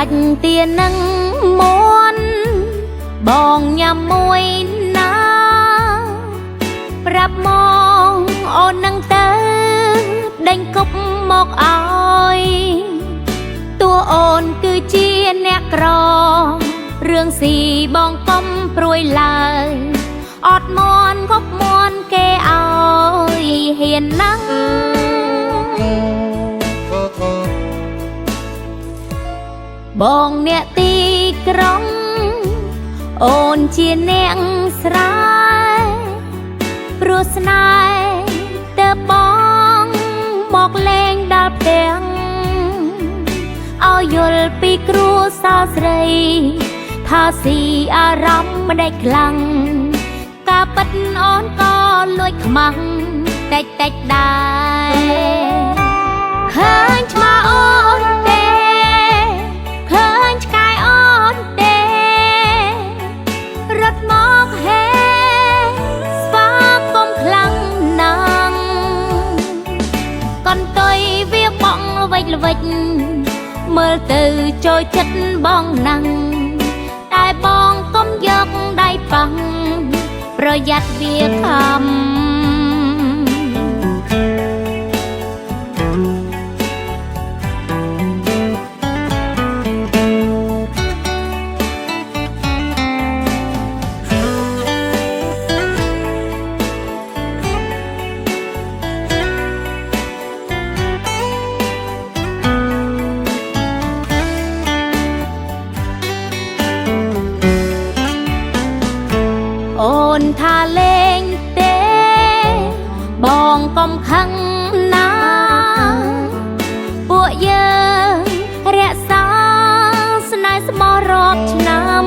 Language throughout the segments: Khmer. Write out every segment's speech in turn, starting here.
ច់ទានឹងមួនបងញ៉ាំមួយណាប្រាប់មកអូននឹងទៅដេញគប់មកឲ្យតួអូនគឺជាអ្នកក្ររឿងស៊ីបងកុំព្រួយឡើយអត់មន់គប់មន់គេឲ្យហ៊ានណាស់បងអ្នកទីក្រុងអូនជាអ្នកស្រែព្រោះស្នេហ៍ទៅបងមកលេងដល់ផ្ទះឲ្យយល់ពីគ្រួសារស្រីថាស៊ីអារម្មណ៍មិនដេចខ្លាំងការប៉ិតអូនក៏លួចខ្មាំងតិចតិចដែរឃើញឆ្មាអូនទេឃើញឆ្កែអូនទេរត់មកហេស្វាគមខ្លាំងណាស់កន្ទុយវាបងល្វិចល្វិចមើលទៅចូលចិត្តបងណាំងតែបងកុំយកដៃប៉ះប្រយ័ត្នវាខំអូនថាលេងទេបងកុំខឹងណាពួកយើងរក្សាស្នេហ៍ស្មោះរាប់ឆ្នាំ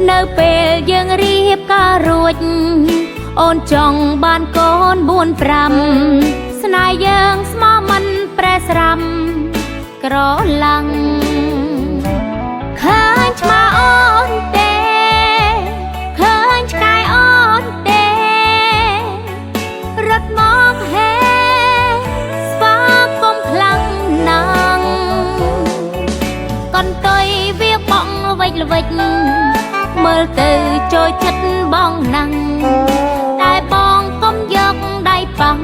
នៅពេលយើងរៀបការរួចអូនចង់បានកូន4 5ស្នេហ៍យើងស្មោះមិនប្រែស្រាំក្រឡាំងឃើញឆ្មាអូនទេឃើញឆ្កែអូនទេរត់មកហេស្វាគមខ្លាំងណាស់កន្ទុយវាបងល្វិចល្វិចមើលទៅចូលចិត្តបងណាំងតែបងកុំយកដៃប៉ះ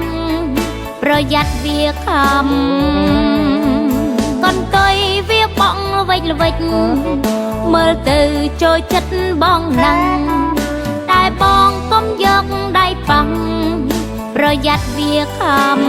ប្រយ័ត្នវាខំកន្ទុយវាបងល្វិចល្វិចមើលទៅចូលចិត្តបងណាំងតែបងកុំយកដៃប៉ះប្រយ័ត្នវាខំ